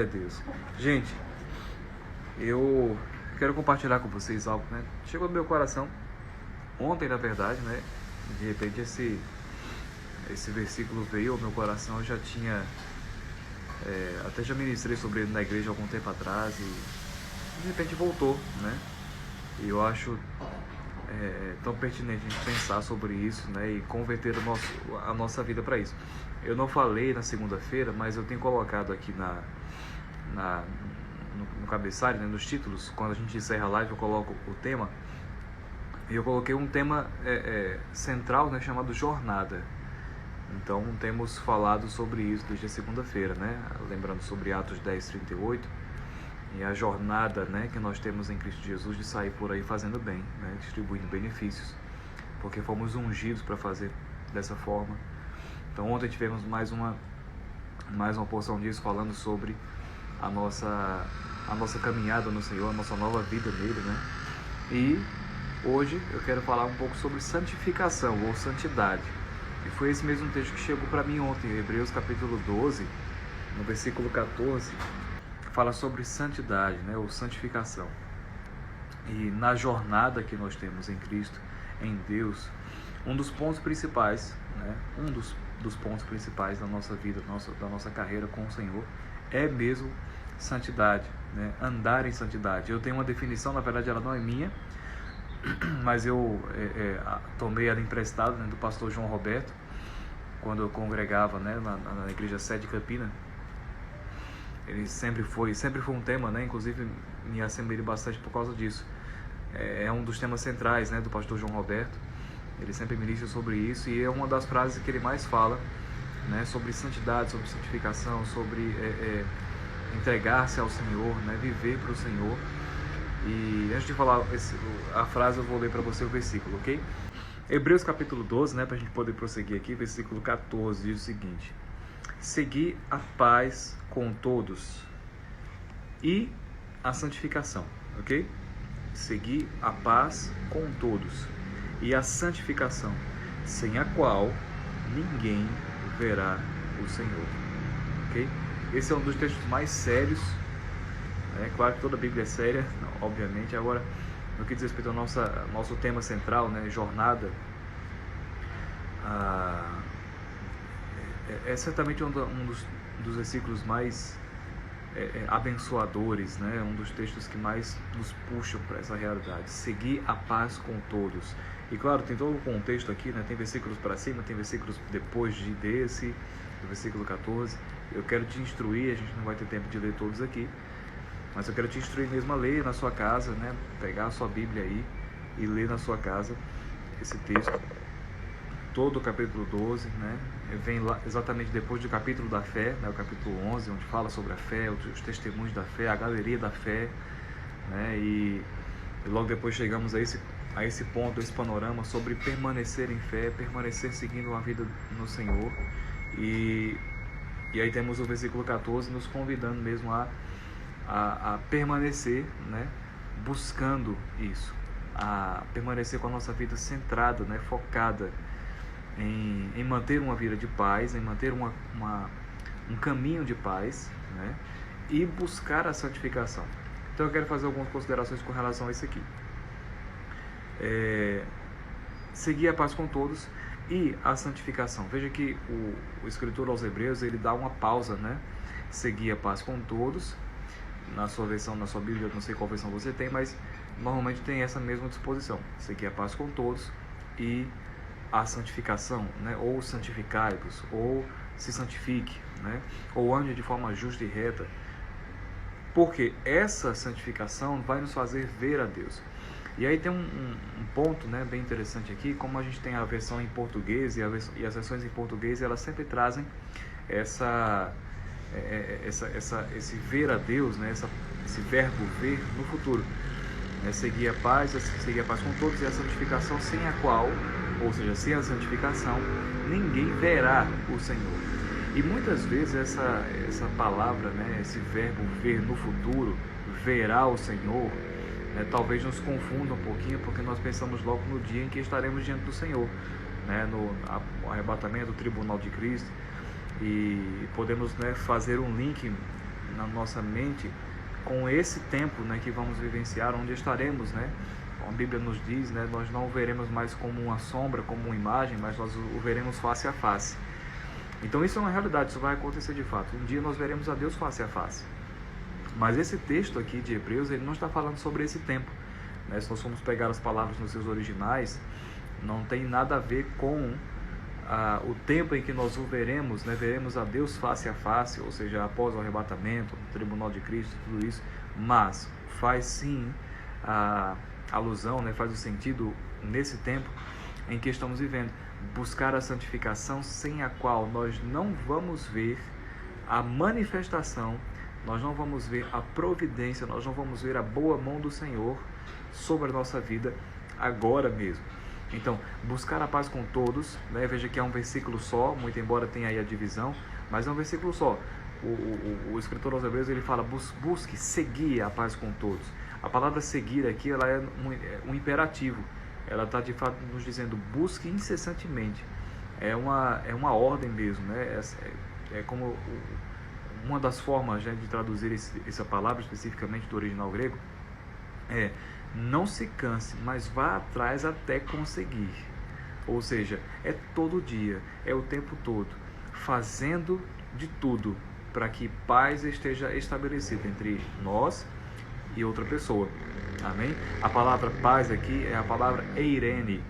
Glória a Deus. Gente, eu quero compartilhar com vocês algo, né? Chegou no meu coração ontem, na verdade, né? De repente esse versículo veio ao meu coração. Eu já tinha até já ministrei sobre ele na igreja há algum tempo atrás e de repente voltou, né? E eu acho tão pertinente a gente pensar sobre isso, né? E converter a nossa vida para isso. Eu não falei na segunda-feira, mas eu tenho colocado aqui no cabeçalho, né, nos títulos. Quando a gente encerra a live, eu coloco o tema. E eu coloquei um tema central, né, chamado jornada. Então temos falado sobre isso desde a segunda-feira, né? Lembrando sobre Atos 10:38 e a jornada, né, que nós temos em Cristo Jesus de sair por aí fazendo bem, né, distribuindo benefícios, porque fomos ungidos para fazer dessa forma. Então ontem tivemos mais uma porção disso, falando sobre a nossa caminhada no Senhor, a nossa nova vida nele, né? E hoje eu quero falar um pouco sobre santificação ou santidade. E foi esse mesmo texto que chegou para mim ontem, Hebreus capítulo 12, no versículo 14, fala sobre santidade, né, ou santificação. E na jornada que nós temos em Cristo, em Deus, um dos pontos principais, né, dos pontos principais da nossa vida, da nossa carreira com o Senhor, é mesmo santidade, né, andar em santidade. Eu tenho uma definição, na verdade ela não é minha, mas eu tomei ela emprestada, né, do pastor João Roberto, quando eu congregava, né, na igreja sede de Campina. Ele sempre foi um tema, né, inclusive me assemelhei bastante por causa disso. É um dos temas centrais, né, do pastor João Roberto. Ele sempre ministra sobre isso e é uma das frases que ele mais fala, né, sobre santidade, sobre santificação, sobre entregar-se ao Senhor, né, viver para o Senhor. E antes de falar a frase, eu vou ler para você o versículo, ok? Hebreus capítulo 12, né, para a gente poder prosseguir aqui, versículo 14, diz o seguinte: segui a paz com todos e a santificação, ok? Segui a paz com todos e a santificação, sem a qual ninguém verá o Senhor, ok? Esse é um dos textos mais sérios. É claro que toda a Bíblia é séria, obviamente. Agora, no que diz respeito ao nosso tema central, né, jornada, é certamente um dos versículos mais abençoadores, né, um dos textos que mais nos puxam para essa realidade. Seguir a paz com todos. E claro, tem todo o contexto aqui, né, tem versículos para cima, tem versículos depois desse, do versículo 14. Eu quero te instruir, a gente não vai ter tempo de ler todos aqui, mas eu quero te instruir mesmo a ler na sua casa, né? Pegar a sua Bíblia aí e ler na sua casa esse texto. Todo o capítulo 12, né? Vem lá exatamente depois do capítulo da fé, né? O capítulo 11, onde fala sobre a fé, os testemunhos da fé, a galeria da fé, né? E logo depois chegamos a esse ponto, esse panorama sobre permanecer em fé, permanecer seguindo uma vida no Senhor. E aí temos o versículo 14 nos convidando mesmo a permanecer, né, buscando isso, a permanecer com a nossa vida centrada, né, focada em manter uma vida de paz, em manter um caminho de paz, né, e buscar a santificação. Então eu quero fazer algumas considerações com relação a isso aqui. Seguir a paz com todos e a santificação. Veja que o escritor aos Hebreus, ele dá uma pausa, né, seguir a paz com todos. Na sua versão, na sua Bíblia, eu não sei qual versão você tem, mas normalmente tem essa mesma disposição: seguir a paz com todos e a santificação, né? Ou santificai-vos, ou se santifique, né? Ou ande de forma justa e reta, porque essa santificação vai nos fazer ver a Deus. E aí tem um ponto, né, bem interessante aqui, como a gente tem a versão em português e as versões em português, elas sempre trazem esse ver a Deus, né, esse verbo ver no futuro, né, seguir a paz com todos e a santificação, sem a qual, ou seja, sem a santificação, ninguém verá o Senhor. E muitas vezes essa palavra, né, esse verbo ver no futuro, verá o Senhor, né, talvez nos confunda um pouquinho, porque nós pensamos logo no dia em que estaremos diante do Senhor, né, no arrebatamento, do tribunal de Cristo. E podemos, né, fazer um link na nossa mente com esse tempo, né, que vamos vivenciar, onde estaremos, né? A Bíblia nos diz, né, nós não o veremos mais como uma sombra, como uma imagem, mas nós o veremos face a face. Então isso é uma realidade, isso vai acontecer de fato. Um dia nós veremos a Deus face a face. Mas esse texto aqui de Hebreus, ele não está falando sobre esse tempo, né? Se nós formos pegar as palavras nos seus originais, não tem nada a ver com o tempo em que nós o veremos, né? Veremos a Deus face a face, ou seja, após o arrebatamento, no tribunal de Cristo, tudo isso. Mas faz sim a alusão, né? Faz o sentido nesse tempo em que estamos vivendo. Buscar a santificação, sem a qual nós não vamos ver a manifestação, nós não vamos ver a providência, nós não vamos ver a boa mão do Senhor sobre a nossa vida agora mesmo. Então, buscar a paz com todos, né? Veja que é um versículo só, muito embora tenha aí a divisão, mas é um versículo só. O escritor aos Hebreus, ele fala, busque, seguir a paz com todos. A palavra seguir aqui, ela é um imperativo. Ela está de fato nos dizendo, busque incessantemente. É uma ordem mesmo, né? É como uma das formas, né, de traduzir essa palavra, especificamente do original grego, não se canse, mas vá atrás até conseguir. Ou seja, é todo dia, é o tempo todo, fazendo de tudo para que paz esteja estabelecida entre nós e outra pessoa. Amém? A palavra paz aqui é a palavra eirene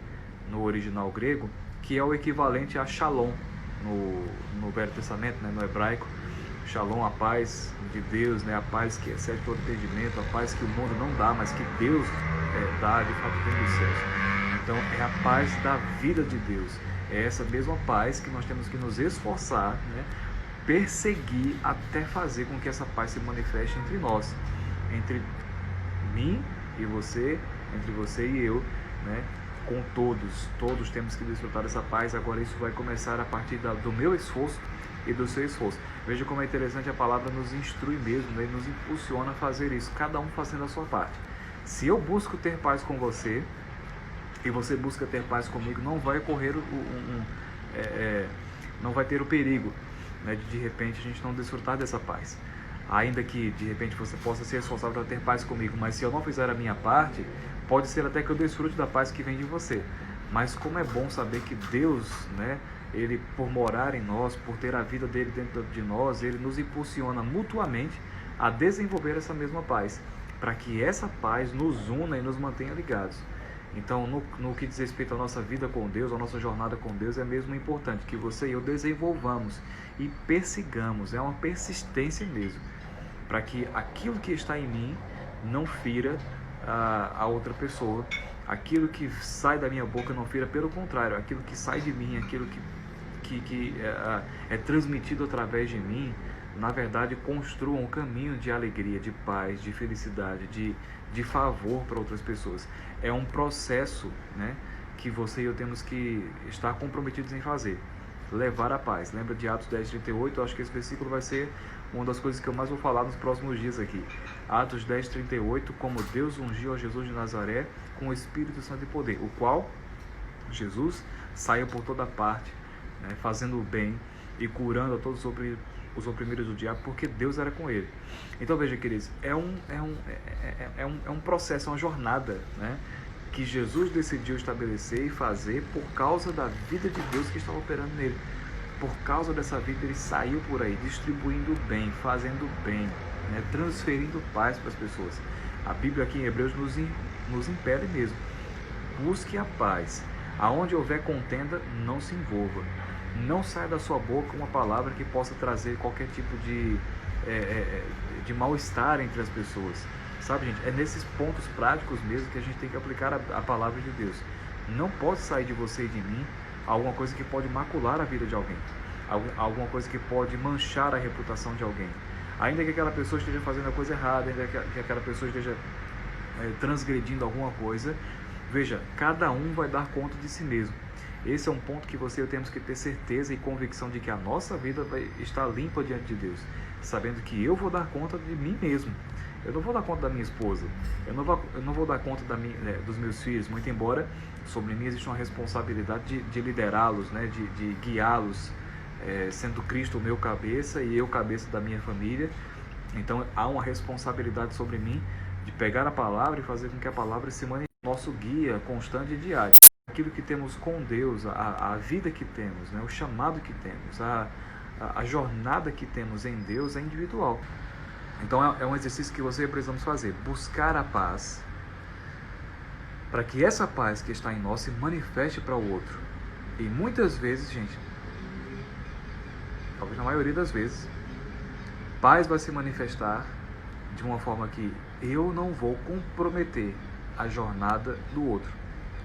no original grego, que é o equivalente a shalom no Velho Testamento, né, no hebraico. Shalom, a paz de Deus, né, a paz que excede todo entendimento, a paz que o mundo não dá, mas que Deus dá de fato dentro dos céus. Então é a paz da vida de Deus. É essa mesma paz que nós temos que nos esforçar, né, perseguir até fazer com que essa paz se manifeste entre nós, entre mim e você, entre você e eu, né? Com todos temos que desfrutar dessa paz. Agora isso vai começar a partir do meu esforço e do seu esforço. Veja como é interessante, a palavra nos instrui mesmo, né? Nos impulsiona a fazer isso, cada um fazendo a sua parte. Se eu busco ter paz com você e você busca ter paz comigo, não vai correr não vai ter o perigo, né, de repente a gente não desfrutar dessa paz. Ainda que de repente você possa ser responsável para ter paz comigo, mas se eu não fizer a minha parte, pode ser até que eu desfrute da paz que vem de você. Mas como é bom saber que Deus, né, Ele, por morar em nós, por ter a vida dele dentro de nós, Ele nos impulsiona mutuamente a desenvolver essa mesma paz, para que essa paz nos una e nos mantenha ligados. Então, no que diz respeito à nossa vida com Deus, à nossa jornada com Deus, é mesmo importante que você e eu desenvolvamos e persigamos, é uma persistência mesmo, para que aquilo que está em mim não fira a outra pessoa, aquilo que sai da minha boca não fira, pelo contrário, aquilo que sai de mim, aquilo que é transmitido através de mim, na verdade construa um caminho de alegria, de paz, de felicidade, de favor para outras pessoas. É um processo, né, que você e eu temos que estar comprometidos em fazer. Levar a paz. Lembra de Atos 10:38? Eu acho que esse versículo vai ser uma das coisas que eu mais vou falar nos próximos dias aqui. Atos 10:38, como Deus ungiu a Jesus de Nazaré com o Espírito Santo e poder, o qual Jesus saiu por toda parte, né, fazendo o bem e curando a todos os oprimidos do diabo, porque Deus era com ele. Então veja, queridos, é um processo, é uma jornada, né, que Jesus decidiu estabelecer e fazer por causa da vida de Deus que estava operando nele. Por causa dessa vida, ele saiu por aí distribuindo bem, fazendo bem, né, transferindo paz para as pessoas. A Bíblia aqui em Hebreus nos impele mesmo. Busque a paz. Aonde houver contenda, não se envolva. Não saia da sua boca uma palavra que possa trazer qualquer tipo de mal-estar entre as pessoas. Sabe, gente? É nesses pontos práticos mesmo que a gente tem que aplicar a palavra de Deus. Não pode sair de você e de mim alguma coisa que pode macular a vida de alguém. Alguma coisa que pode manchar a reputação de alguém. Ainda que aquela pessoa esteja fazendo a coisa errada, ainda que aquela pessoa esteja transgredindo alguma coisa, veja, cada um vai dar conta de si mesmo. Esse é um ponto que você e eu temos que ter certeza e convicção de que a nossa vida vai estar limpa diante de Deus, sabendo que eu vou dar conta de mim mesmo. Eu não vou dar conta da minha esposa, eu não vou dar conta dos meus filhos, muito embora sobre mim existe uma responsabilidade de liderá-los, né, de guiá-los, sendo Cristo o meu cabeça e eu cabeça da minha família, Então há uma responsabilidade sobre mim de pegar a palavra e fazer com que a palavra se manifeste, nosso guia constante e diário. Aquilo que temos com Deus, a vida que temos, né? O chamado que temos, a jornada que temos em Deus é individual. Então é um exercício que você e eu precisamos fazer, buscar a paz, para que essa paz que está em nós se manifeste para o outro. E muitas vezes, gente, talvez na maioria das vezes, paz vai se manifestar de uma forma que eu não vou comprometer a jornada do outro.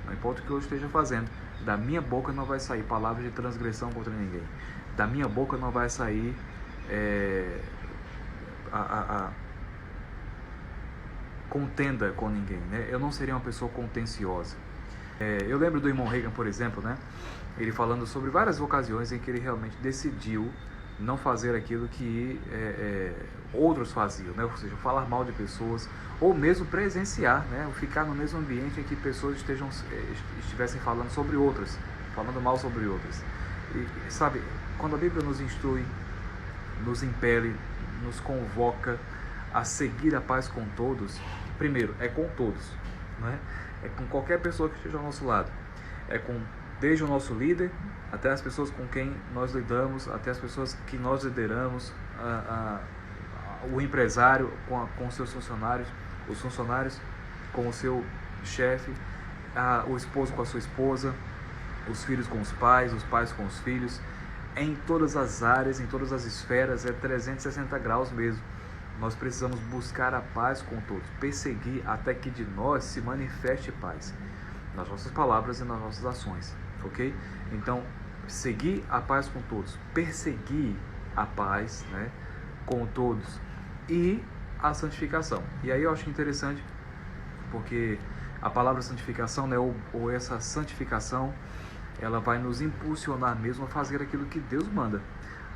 Não importa o que eu esteja fazendo, da minha boca não vai sair palavras de transgressão contra ninguém. Da minha boca não vai sair contenda com ninguém, né? Eu não seria uma pessoa contenciosa. Eu lembro do irmão Reagan, por exemplo, né? Ele falando sobre várias ocasiões em que ele realmente decidiu não fazer aquilo que outros faziam, né? Ou seja, falar mal de pessoas, ou mesmo presenciar, né? Ficar no mesmo ambiente em que pessoas estivessem falando sobre outras, falando mal sobre outras. E sabe, quando a Bíblia nos instrui, nos impele, nos convoca a seguir a paz com todos, primeiro, é com todos, né? É com qualquer pessoa que esteja ao nosso lado, desde o nosso líder, até as pessoas com quem nós lidamos, até as pessoas que nós lideramos, o empresário com os seus funcionários, os funcionários com o seu chefe, o esposo com a sua esposa, os filhos com os pais com os filhos, em todas as áreas, em todas as esferas, é 360 graus mesmo. Nós precisamos buscar a paz com todos, perseguir até que de nós se manifeste paz, nas nossas palavras e nas nossas ações, ok? Então, seguir a paz com todos, perseguir a paz, né, com todos, e a santificação. E aí eu acho interessante, porque a palavra santificação, né, ou essa santificação, ela vai nos impulsionar mesmo a fazer aquilo que Deus manda,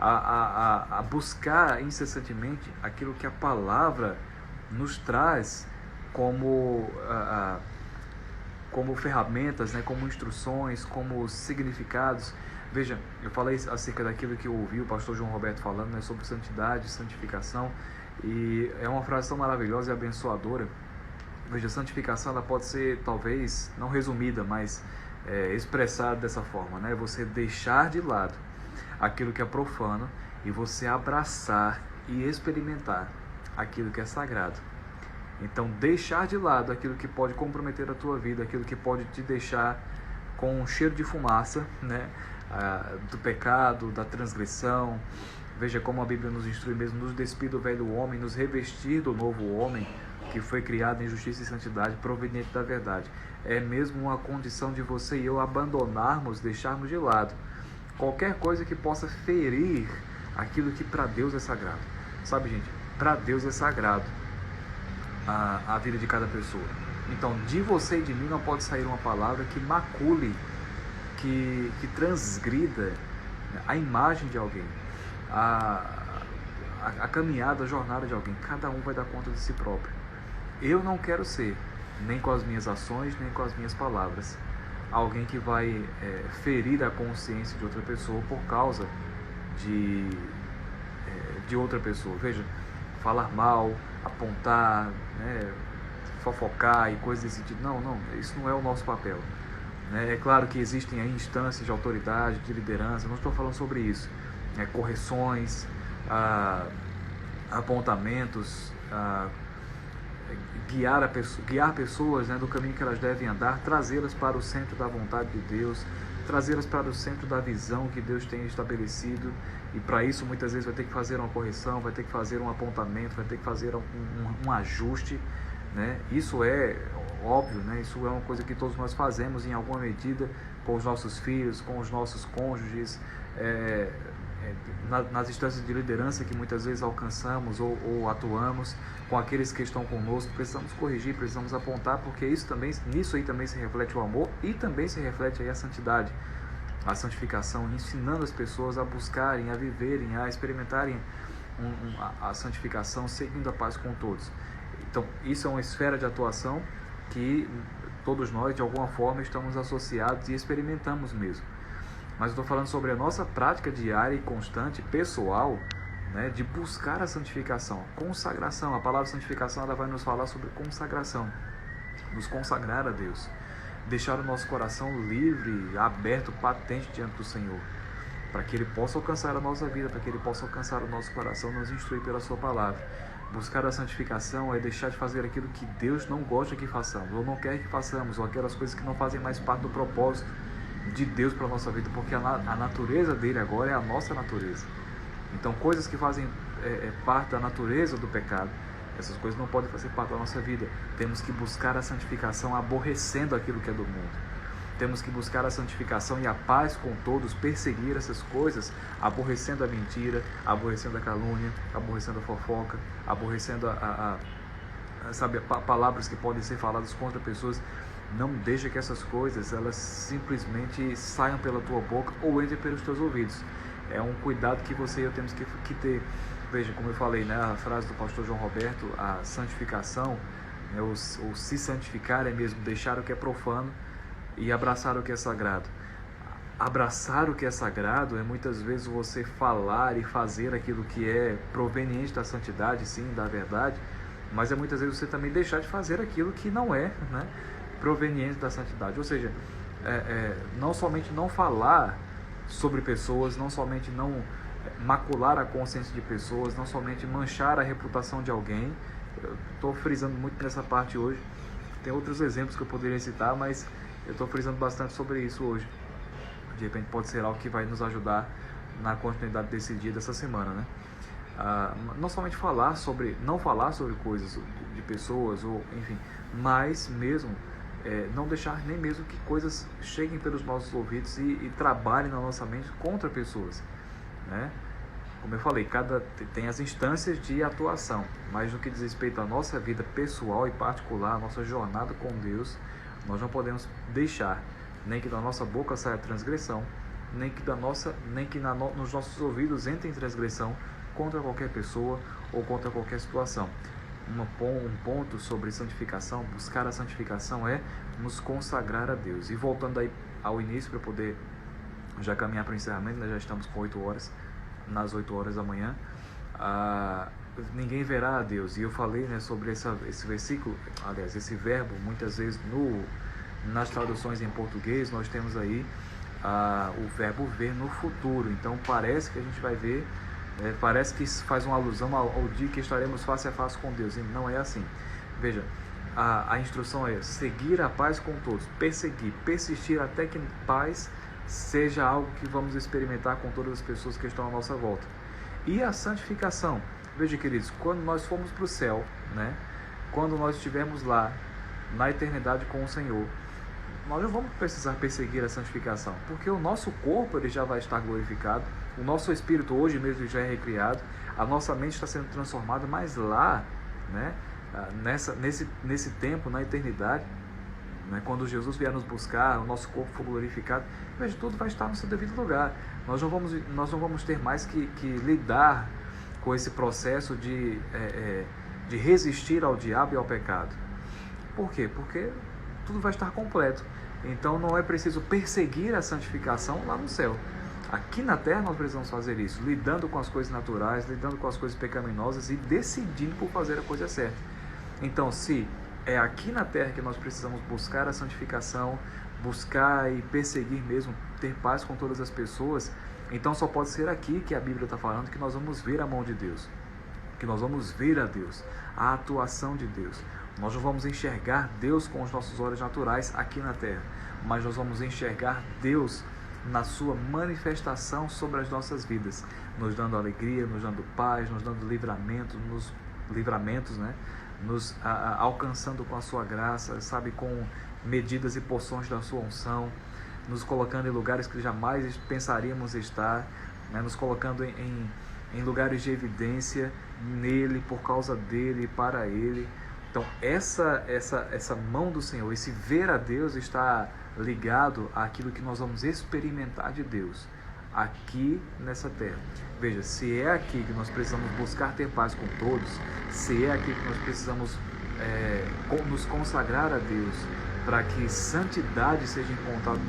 a buscar incessantemente aquilo que a palavra nos traz como ferramentas, né, como instruções, como significados. Veja, eu falei acerca daquilo que eu ouvi o pastor João Roberto falando, né, sobre santidade, santificação, e é uma frase tão maravilhosa e abençoadora. Veja, a santificação ela pode ser, talvez, não resumida, mas expressada dessa forma, né? Você deixar de lado aquilo que é profano e você abraçar e experimentar aquilo que é sagrado. Então, deixar de lado aquilo que pode comprometer a tua vida, aquilo que pode te deixar com um cheiro de fumaça, né? Do pecado, da transgressão. Veja como a Bíblia nos instrui mesmo, nos despir do velho homem, nos revestir do novo homem, que foi criado em justiça e santidade, proveniente da verdade. É mesmo uma condição de você e eu abandonarmos, deixarmos de lado qualquer coisa que possa ferir aquilo que para Deus é sagrado. Sabe, gente, para Deus é sagrado a vida de cada pessoa. Então, de você e de mim não pode sair uma palavra que macule, que transgrida a imagem de alguém, a caminhada, a jornada de alguém. Cada um vai dar conta de si próprio. Eu não quero ser, nem com as minhas ações, nem com as minhas palavras, alguém que vai ferir a consciência de outra pessoa por causa de outra pessoa. Veja, falar mal, apontar, né, fofocar e coisas desse tipo. Não, isso não é o nosso papel. É claro que existem aí instâncias de autoridade, de liderança, não estou falando sobre isso. Correções, apontamentos, guiar pessoas, né, do caminho que elas devem andar, trazê-las para o centro da vontade de Deus, trazê-las para o centro da visão que Deus tem estabelecido. E para isso muitas vezes vai ter que fazer uma correção, vai ter que fazer um apontamento, vai ter que fazer um ajuste, né? Isso é óbvio, né? Isso é uma coisa que todos nós fazemos em alguma medida com os nossos filhos, com os nossos cônjuges, nas instâncias de liderança que muitas vezes alcançamos ou atuamos, com aqueles que estão conosco. Precisamos corrigir, precisamos apontar, porque nisso aí também se reflete o amor e também se reflete aí a santidade, a santificação, ensinando as pessoas a buscarem, a viverem, a experimentarem a santificação, seguindo a paz com todos. Então, isso é uma esfera de atuação que todos nós, de alguma forma, estamos associados e experimentamos mesmo. Mas eu estou falando sobre a nossa prática diária e constante, pessoal, né, de buscar a santificação, consagração. A palavra santificação, ela vai nos falar sobre consagração, nos consagrar a Deus, deixar o nosso coração livre, aberto, patente diante do Senhor, para que Ele possa alcançar a nossa vida, para que Ele possa alcançar o nosso coração, nos instruir pela Sua palavra. Buscar a santificação é deixar de fazer aquilo que Deus não gosta que façamos, ou não quer que façamos, ou aquelas coisas que não fazem mais parte do propósito de Deus para a nossa vida, porque a natureza dele agora é a nossa natureza. Então, coisas que fazem parte da natureza do pecado, essas coisas não podem fazer parte da nossa vida. Temos que buscar a santificação aborrecendo aquilo que é do mundo. Temos que buscar a santificação e a paz com todos, perseguir essas coisas, aborrecendo a mentira, aborrecendo a calúnia, aborrecendo a fofoca, aborrecendo palavras que podem ser faladas contra pessoas. Não deixa que essas coisas, elas simplesmente saiam pela tua boca ou entrem pelos teus ouvidos. É um cuidado que você e eu temos que ter. Veja, como eu falei, né, a frase do pastor João Roberto, a santificação, né, o se santificar é mesmo deixar o que é profano e abraçar o que é sagrado. Abraçar o que é sagrado é muitas vezes você falar e fazer aquilo que é proveniente da santidade, sim, da verdade, mas é muitas vezes você também deixar de fazer aquilo que não é, né, proveniente da santidade. Ou seja, não somente não falar sobre pessoas, não somente não macular a consciência de pessoas, não somente manchar a reputação de alguém. Eu estou frisando muito nessa parte hoje. Tem outros exemplos que eu poderia citar, mas eu estou frisando bastante sobre isso hoje. De repente pode ser algo que vai nos ajudar na continuidade desse dia, dessa semana, né? Não somente não falar sobre coisas de pessoas, ou enfim, mas mesmo não deixar nem mesmo que coisas cheguem pelos nossos ouvidos e trabalhem na nossa mente contra pessoas, né? Como eu falei, tem as instâncias de atuação, mas no que diz respeito à nossa vida pessoal e particular, a nossa jornada com Deus, nós não podemos deixar nem que da nossa boca saia transgressão, nem que nos nossos ouvidos entre em transgressão contra qualquer pessoa ou contra qualquer situação. Um ponto sobre santificação, buscar a santificação é nos consagrar a Deus. E voltando aí ao início, para poder já caminhar para o encerramento, nós já estamos com 8 horas, nas 8 horas da manhã, ninguém verá a Deus. E eu falei, né, sobre esse versículo, aliás, esse verbo, muitas vezes nas traduções em português, nós temos aí o verbo ver no futuro. Então parece que a gente vai ver, parece que faz uma alusão ao dia que estaremos face a face com Deus, e não é assim. Veja, a instrução é seguir a paz com todos, persistir até que paz seja algo que vamos experimentar com todas as pessoas que estão à nossa volta. E a santificação, veja, queridos, quando nós formos para o céu, né, quando nós estivermos lá na eternidade com o Senhor, nós não vamos precisar perseguir a santificação, porque o nosso corpo ele já vai estar glorificado, o nosso espírito hoje mesmo já é recriado, a nossa mente está sendo transformada, mas lá, né, nesse tempo, na eternidade, né, quando Jesus vier nos buscar, o nosso corpo for glorificado, veja, tudo vai estar no seu devido lugar. Nós não vamos ter mais que lidar com esse processo de resistir ao diabo e ao pecado. Por quê? Porque tudo vai estar completo. Então não é preciso perseguir a santificação lá no céu. Aqui na terra nós precisamos fazer isso, lidando com as coisas naturais, lidando com as coisas pecaminosas e decidindo por fazer a coisa certa. Então, se é aqui na terra que nós precisamos buscar a santificação, buscar e perseguir mesmo, ter paz com todas as pessoas, então só pode ser aqui que a Bíblia está falando que nós vamos ver a mão de Deus, que nós vamos ver a Deus, a atuação de Deus. Nós não vamos enxergar Deus com os nossos olhos naturais aqui na terra, mas nós vamos enxergar Deus na sua manifestação sobre as nossas vidas, nos dando alegria, nos dando paz, nos dando livramentos, né? Nos alcançando com a sua graça, sabe, com medidas e porções da sua unção, nos colocando em lugares que jamais pensaríamos estar, né? Nos colocando em lugares de evidência nele, por causa dele e para ele. Então essa mão do Senhor, esse ver a Deus está ligado àquilo que nós vamos experimentar de Deus aqui nessa terra. Veja, se é aqui que nós precisamos buscar ter paz com todos, se é aqui que nós precisamos nos consagrar a Deus, para que santidade seja encontrada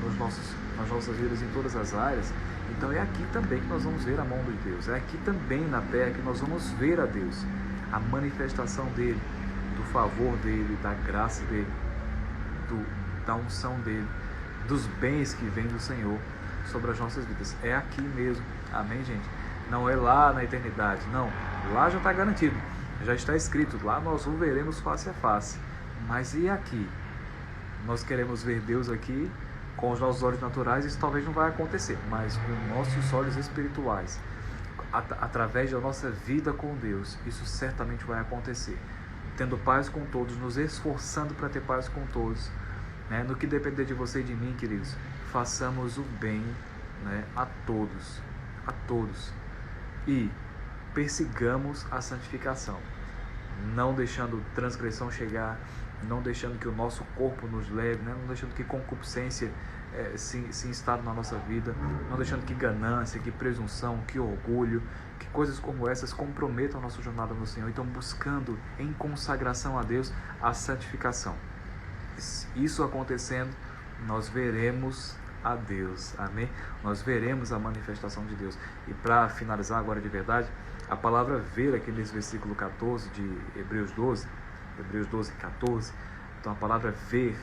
nas nossas vidas em todas as áreas, então é aqui também que nós vamos ver a mão de Deus. É aqui também na terra que nós vamos ver a Deus, a manifestação dele, do favor dele, da graça dele, da unção dele, dos bens que vêm do Senhor sobre as nossas vidas. É aqui mesmo, amém, gente? Não é lá na eternidade, não. Lá já está garantido, já está escrito, lá nós o veremos face a face. Mas e aqui? Nós queremos ver Deus aqui com os nossos olhos naturais, isso talvez não vai acontecer, mas com nossos olhos espirituais, através da nossa vida com Deus, isso certamente vai acontecer. Tendo paz com todos, nos esforçando para ter paz com todos, né? No que depender de você e de mim, queridos, façamos o bem, né, a todos, e persigamos a santificação, não deixando transgressão chegar, não deixando que o nosso corpo nos leve, né? Não deixando que concupiscência se instale na nossa vida, não deixando que ganância, que presunção, que orgulho, que coisas como essas comprometam a nossa jornada no Senhor. Então, buscando em consagração a Deus a santificação. Isso acontecendo, nós veremos a Deus, amém? Nós veremos a manifestação de Deus. E para finalizar agora de verdade, a palavra ver aqui nesse versículo 14 de Hebreus 12, 14, então a palavra ver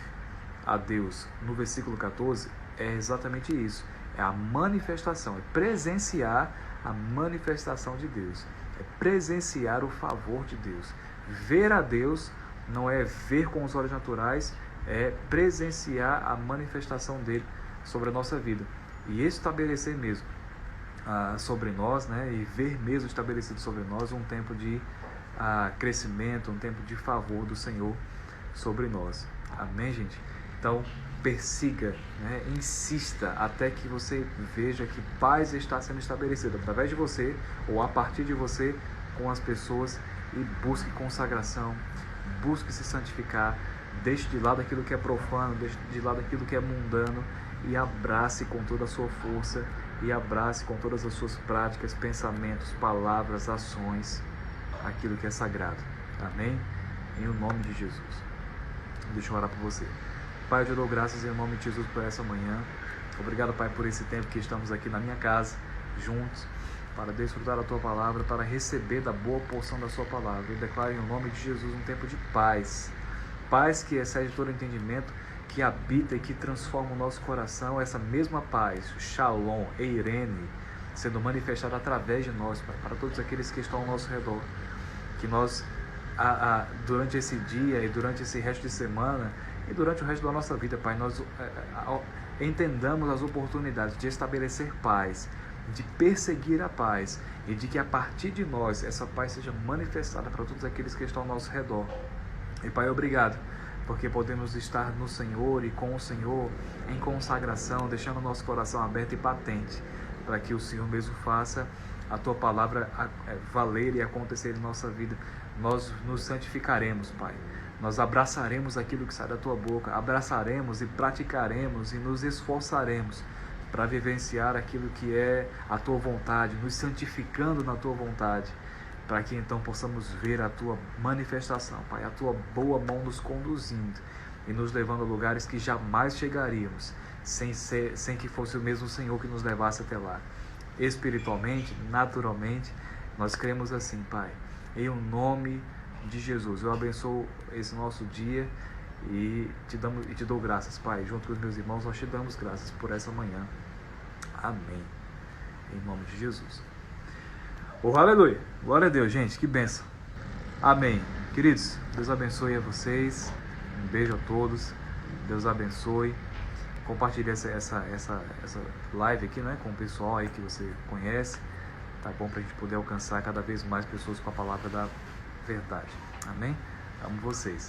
a Deus no versículo 14 é exatamente isso, é a manifestação, é presenciar a manifestação de Deus, é presenciar o favor de Deus. Ver a Deus não é ver com os olhos naturais, é presenciar a manifestação dele sobre a nossa vida e estabelecer mesmo sobre nós, né, e ver mesmo estabelecido sobre nós um tempo de crescimento, um tempo de favor do Senhor sobre nós. Amém, gente? Então, persiga, né, insista até que você veja que paz está sendo estabelecida através de você ou a partir de você com as pessoas, e busque consagração, busque se santificar, deixe de lado aquilo que é profano, deixe de lado aquilo que é mundano e abrace com toda a sua força e abrace com todas as suas práticas, pensamentos, palavras, ações, aquilo que é sagrado. Amém? Em o nome de Jesus. Deixa eu orar por você. Pai, eu te dou graças em nome de Jesus por essa manhã. Obrigado, Pai, por esse tempo que estamos aqui na minha casa, juntos, para desfrutar da Tua palavra, para receber da boa porção da Sua palavra. Eu declaro em nome de Jesus um tempo de paz. Paz que excede todo entendimento, que habita e que transforma o nosso coração. Essa mesma paz, Shalom, Eirene, sendo manifestada através de nós, Pai, para todos aqueles que estão ao nosso redor. Que nós, durante esse dia e durante esse resto de semana e durante o resto da nossa vida, Pai, nós entendamos as oportunidades de estabelecer paz, de perseguir a paz e de que a partir de nós essa paz seja manifestada para todos aqueles que estão ao nosso redor. E, Pai, obrigado, porque podemos estar no Senhor e com o Senhor em consagração, deixando o nosso coração aberto e patente, para que o Senhor mesmo faça a Tua palavra valer e acontecer em nossa vida. Nós nos santificaremos, Pai. Nós abraçaremos aquilo que sai da Tua boca, abraçaremos e praticaremos e nos esforçaremos para vivenciar aquilo que é a Tua vontade, nos santificando na Tua vontade, para que então possamos ver a Tua manifestação, Pai, a Tua boa mão nos conduzindo e nos levando a lugares que jamais chegaríamos, sem que fosse o mesmo Senhor que nos levasse até lá. Espiritualmente, naturalmente, nós cremos assim, Pai, em o nome de Jesus. Eu abençoo esse nosso dia e te dou graças, Pai. Junto com os meus irmãos, nós te damos graças por essa manhã. Amém. Em nome de Jesus. Oh, aleluia. Glória a Deus, gente. Que bênção. Amém. Queridos, Deus abençoe a vocês. Um beijo a todos. Deus abençoe. Compartilhe essa live aqui, né, com o pessoal aí que você conhece. Tá bom? Pra gente poder alcançar cada vez mais pessoas com a palavra da verdade. Amém? Amo vocês.